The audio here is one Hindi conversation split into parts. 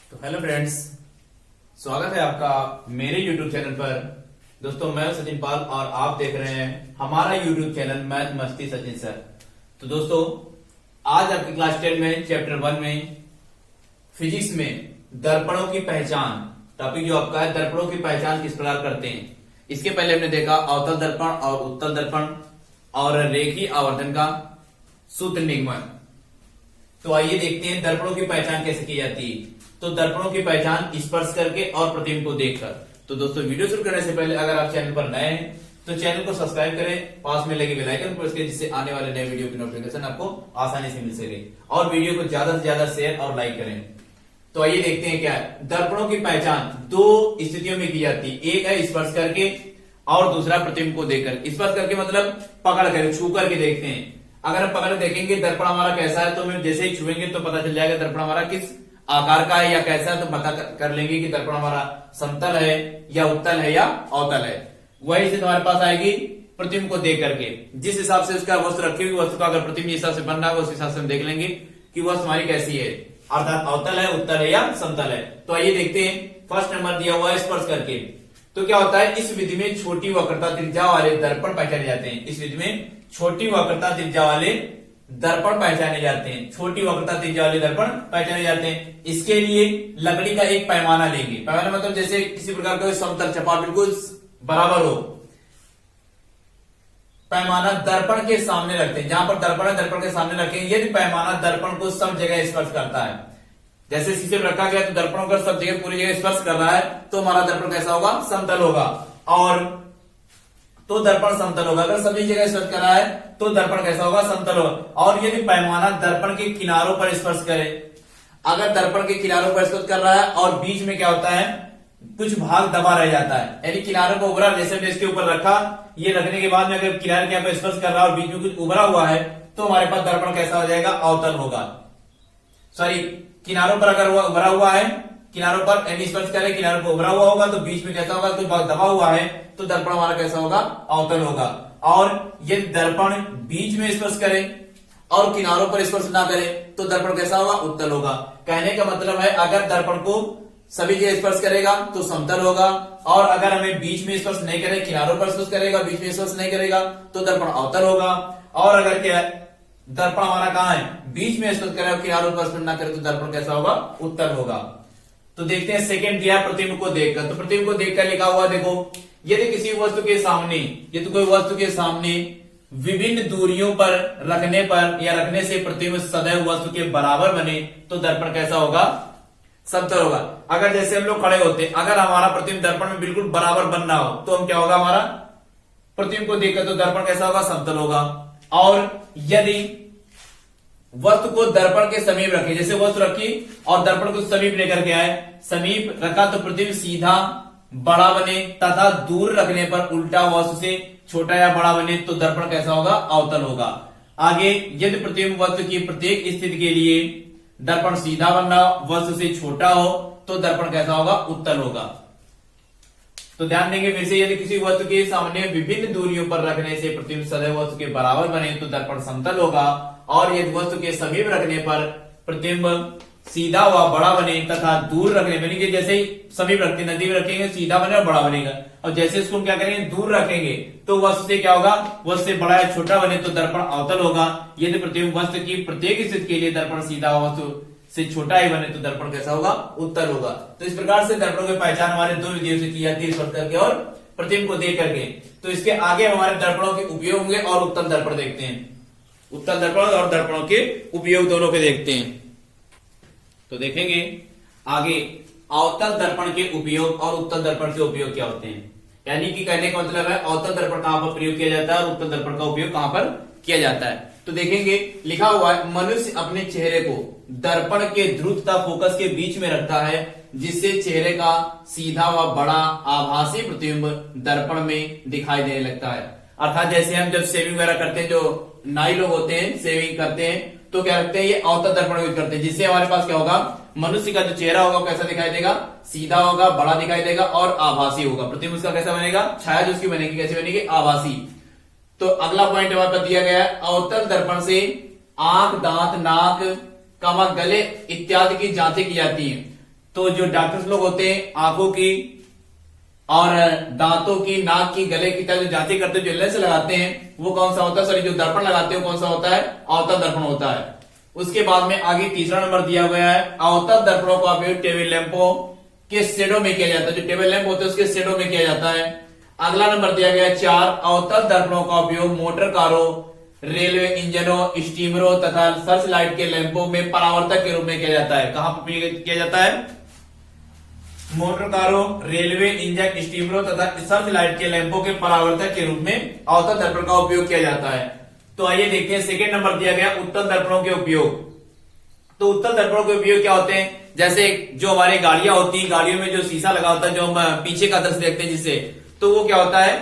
तो हेलो फ्रेंड्स, स्वागत है आपका मेरे YouTube चैनल पर। दोस्तों, मैं सचिन पाल और आप देख रहे हैं हमारा YouTube चैनल मैथ मस्ती सचिन सर। तो दोस्तों, आज आपकी क्लास 10 में चैप्टर 1 में फिजिक्स में दर्पणों की पहचान टॉपिक जो आपका है, दर्पणों की पहचान किस प्रकार करते हैं। इसके पहले हमने देखा अवतल दर्पण और उत्तल दर्पण और रेखीय आवर्धन का सूत्र निगमन। तो आइए देखते हैं दर्पणों की पहचान कैसे की जाती है। तो दर्पणों की पहचान स्पर्श करके और प्रतिबिंब को देखकर। तो दोस्तों, वीडियो शुरू करने से पहले अगर आप चैनल पर नए हैं तो चैनल को सब्सक्राइब करें, पास में लगे बेल आइकन प्रेस करें, जिससे आने वाले नए वीडियो की नोटिफिकेशन आपको आसानी से मिल सके। और वीडियो को ज्यादा से ज्यादा शेयर और लाइक करें। तो आइए देखते हैं क्या है। दर्पणों की पहचान दो स्थितियों में की जाती है, एक है स्पर्श करके और दूसरा प्रतिबिंब को देखकर। स्पर्श करके मतलब पकड़ कर, छू करके देखते हैं। अगर हम पकड़ देखेंगे दर्पण हमारा कैसा है, तो हम जैसे ही छुएंगे तो पता चल जाएगा दर्पण हमारा किस आकार का है या कैसा है। तो पता कर लेंगे कि दर्पण हमारा समतल है या उत्तल है या अवतल है। वही से तुम्हारे पास आएगी प्रतिबिंब को देख करके। जिस हिसाब से उसका वस्तु रखी हुई वस्तु का अगर प्रतिबिंब हिसाब से बन रहा है, उस हिसाब से हम देख लेंगे कि वस्तु हमारी कैसी है, अर्थात अवतल है, उत्तल है या समतल है। तो आइए देखते हैं। फर्स्ट नंबर दिया हुआ है स्पर्श करके। तो क्या होता है, इस विधि में छोटी वक्रता त्रिज्या वाले दर्पण पहचाने जाते हैं। इस विधि में छोटी वक्रता त्रिज्या वाले दर्पण पहचाने जाते हैं। छोटी वक्रता त्रिज्या वाले दर्पण पहचाने जाते हैं। इसके लिए लकड़ी का एक पैमाना लेंगे। पैमाना मतलब जैसे किसी प्रकार का समतल चपा बिल्कुल बराबर हो। पैमाना दर्पण के सामने रखते हैं। जहां पर दर्पण है, दर्पण के सामने रखेंगे। यदि पैमाना दर्पण को सब जगह स्पर्श करता है, जैसे शीशे में रखा गया तो दर्पण को सब जगह पूरी जगह स्पर्श कर रहा है, तो हमारा दर्पण कैसा होगा, समतल होगा। और तो दर्पण समतल होगा। अगर सभी जगह स्पर्श कर रहा है तो दर्पण कैसा होगा, समतल होगा। और यदि पैमाना दर्पण के किनारों पर स्पर्श करे, अगर दर्पण के किनारों पर स्पर्श कर रहा है और बीच में क्या होता है, कुछ भाग दबा रह जाता है, यानी किनारों को उभरा, जैसे हमने इसके ऊपर रखा, ये रखने के बाद में अगर किनारे के यहाँ पर स्पर्श कर रहा है और बीच में कुछ उभरा हुआ है, तो हमारे पास दर्पण कैसा हो जाएगा, अवतल होगा। सॉरी, किनारों पर अगर उभरा हुआ है, किनारों पर यानी स्पर्श करे, किनारों पर उभरा हुआ होगा, तो बीच में कैसा होगा, कुछ भाग दबा हुआ है, तो दर्पण हमारा कैसा होगा, अवतल होगा। और यदि दर्पण बीच में स्पर्श करे और किनारों पर स्पर्श ना करे, तो दर्पण कैसा होगा, उत्तल होगा। कहने का मतलब है, अगर दर्पण को सभी जगह स्पर्श करेगा तो समतल होगा, और अगर हमें बीच में स्पर्श नहीं करे, किनारों पर स्पर्श करेगा, बीच में स्पर्श नहीं करेगा, तो दर्पण अवतल होगा। और अगर क्या है, दर्पण हमारा कहां है, बीच में स्पर्श करे और किनारों पर स्पर्श ना करे, तो दर्पण कैसा होगा, उत्तल होगा। तो देखते हैं सेकंड दिया प्रतिबिंब को देखकर। तो प्रतिबिंब को देखकर लिखा हुआ देखो, यदि किसी वस्तु के सामने, यदि कोई वस्तु के सामने विभिन्न दूरियों पर रखने पर या रखने से प्रतिबिंब सदैव वस्तु के बराबर बने, तो दर्पण कैसा होगा, समतल होगा। अगर जैसे हम लोग खड़े होते, अगर हमारा प्रतिबिंब दर्पण में बिल्कुल बराबर बन रहा हो, तो हम क्या होगा, हमारा प्रतिबिंब को देखकर तो दर्पण कैसा होगा, समतल होगा। और यदि वस्तु को दर्पण के समीप रखे, जैसे वस्तु रखी और दर्पण को समीप लेकर के आए, समीप रखा तो प्रतिबिंब सीधा बड़ा बने, तथा दूर रखने पर उल्टा वस्तु से छोटा या बड़ा बने, तो दर्पण कैसा होगा, अवतल होगा। आगे, यदि प्रतिबिंब वस्तु की प्रत्येक स्थिति के लिए दर्पण सीधा बन रहा, वस्तु से छोटा हो, तो दर्पण कैसा होगा, उत्तल होगा। तो ध्यान देंगे फिर से, यदि किसी वस्तु के सामने विभिन्न दूरियों पर रखने से प्रतिबिंब सदैव वस्तु के बराबर बने, तो दर्पण समतल होगा। और यदि वस्तु के समीप रखने पर प्रतिबिंब सीधा व बड़ा बने, तथा दूर रखने पर, जैसे ही समीप रखते, नदी में रखेंगे सीधा बने और बड़ा बनेगा, और जैसे इसको क्या करेंगे, दूर रखेंगे, तो वस्तु से क्या होगा, वस्तु से बड़ा या छोटा बने, तो दर्पण अवतल होगा। यदि प्रतिबिंब वस्तु की प्रत्येक स्थिति के लिए दर्पण सीधा वस्तु से छोटा ही बने, तो दर्पण कैसा होगा, उत्तल होगा। तो इस प्रकार से दर्पणों की पहचान हमारे दो विधियों से की जाती है, स्पर्श करके और प्रतिबिंब को देख करके। तो इसके आगे हमारे दर्पणों के उपयोग होंगे और उत्तल दर्पण देखते हैं। उत्तल दर्पण और दर्पणों के उपयोग दोनों के देखते हैं। तो देखेंगे आगे अवतल दर्पण के उपयोग और उत्तल दर्पण के उपयोग क्या होते हैं। यानी कि कहने का मतलब है, अवतल दर्पण कहां पर प्रयोग किया जाता है और उत्तल दर्पण का उपयोग कहां पर किया जाता है। तो देखेंगे, लिखा हुआ है, मनुष्य अपने चेहरे को दर्पण के ध्रुव तथा फोकस के बीच में रखता है, जिससे चेहरे का सीधा व बड़ा आभासी प्रतिबिंब दर्पण में दिखाई देने लगता है। अर्थात जैसे हम जब शेविंग वगैरह करते हैं, जो नाई लोग होते हैं शेविंग करते हैं, तो क्या रखते हैं, ये अवतल दर्पण यूज करते हैं, जिससे हमारे पास क्या होगा, मनुष्य का जो चेहरा होगा कैसा दिखाई देगा, सीधा होगा, बड़ा दिखाई देगा और आभासी होगा। प्रतिबिंब उसका कैसा बनेगा, छाया जो उसकी बनेगी कैसे बनेगी, आभासी। तो अगला पॉइंट हमारे पास दिया गया है, अवतल दर्पण से आंख, दांत, नाक, कमर, गले इत्यादि की जांचें की जाती हैं। तो जो डॉक्टर्स लोग होते हैं आंखों की और दांतों की, नाक की, गले की तरह जो जांचें करते हैं, जो लेंस लगाते हैं, वो कौन सा होता है, सॉरी जो दर्पण लगाते हैं कौन सा होता है, अवतल दर्पण होता है। उसके बाद में आगे तीसरा नंबर दिया गया है, अवतल दर्पणों का उपयोग टेबल लैंपों के शेडो में किया जाता है। जो टेबल लैंप होते हैं उसके शेडो में किया जाता है। अगला नंबर दिया गया है 4, अवतल दर्पणों का उपयोग मोटर कारों, रेलवे इंजनों, स्टीमरों तथा सर्च लाइट के लैंपों में परावर्तक के रूप में किया जाता है। कहां पर किया जाता है, मोटर कारों, रेलवे इंजन, स्टीमरों तथा सर्च लाइट के लैंपों के परावर्तक के रूप में अवतल दर्पण का उपयोग किया जाता है। तो आइए देखते हैं सेकंड नंबर दिया गया उत्तल दर्पणों के उपयोग। तो उत्तल दर्पणों के उपयोग क्या होते हैं, जैसे जो हमारी गाड़ियां होती हैं, गाड़ियों में जो शीशा लगा होता है, जो हम पीछे का दृश्य देखते हैं जिससे, तो वो क्या होता है,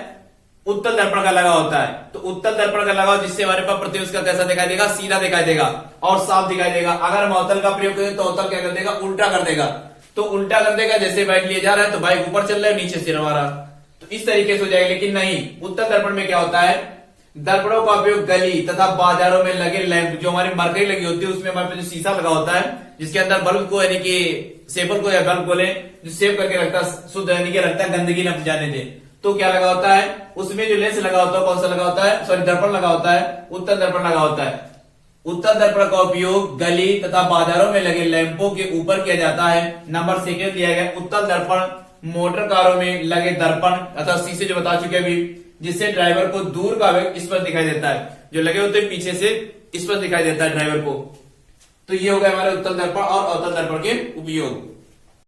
उत्तल दर्पण का लगा होता है। तो उत्तल दर्पण का लगा जिससे हमारे पास प्रतिबिंब का कैसा दिखाई देगा, सीधा दिखाई देगा और साफ दिखाई देगा। अगर हम अवतल का प्रयोग करें तो अवतल क्या कर देगा, उल्टा कर देगा। तो उल्टा कर देगा, जैसे बाइक लिए जा रहा है तो बाइक ऊपर चल रहा है, नीचे सिर हमारा, तो इस तरीके से हो जाएगा। लेकिन नहीं, उत्तल दर्पण में क्या होता है, दर्पणों का उपयोग गली तथा बाजारों में लगे लैंप, जो हमारी मरकरी लगी होती है उसमें हमारे पास जो शीशा लगा होता है, जिसके अंदर बल्ब को यानी कि सेपर को या बल्ब को ले जो सेव करके रखता है, शुद्ध यानी कि रखता है, गंदगी न जाने दे, तो क्या लगा होता है, उसमें जो लेंस लगा होता है कौन सा लगा होता है, सॉरी दर्पण लगा होता है, उत्तल दर्पण लगा होता है। उत्तल दर्पण का उपयोग गली तथा बाजारों में लगे लैंपों के ऊपर किया जाता है। नंबर सेकंड दिया गया उत्तल दर्पण मोटर कारों में लगे दर्पण अथवा शीशे जो बता चुके अभी, जिससे ड्राइवर को दूर का व्यक्ति स्पष्ट दिखाई देता है, जो लगे होते हैं पीछे से स्पष्ट दिखाई देता है ड्राइवर को। तो ये हो गया हमारे उत्तल दर्पण और अवतल दर्पण के उपयोग।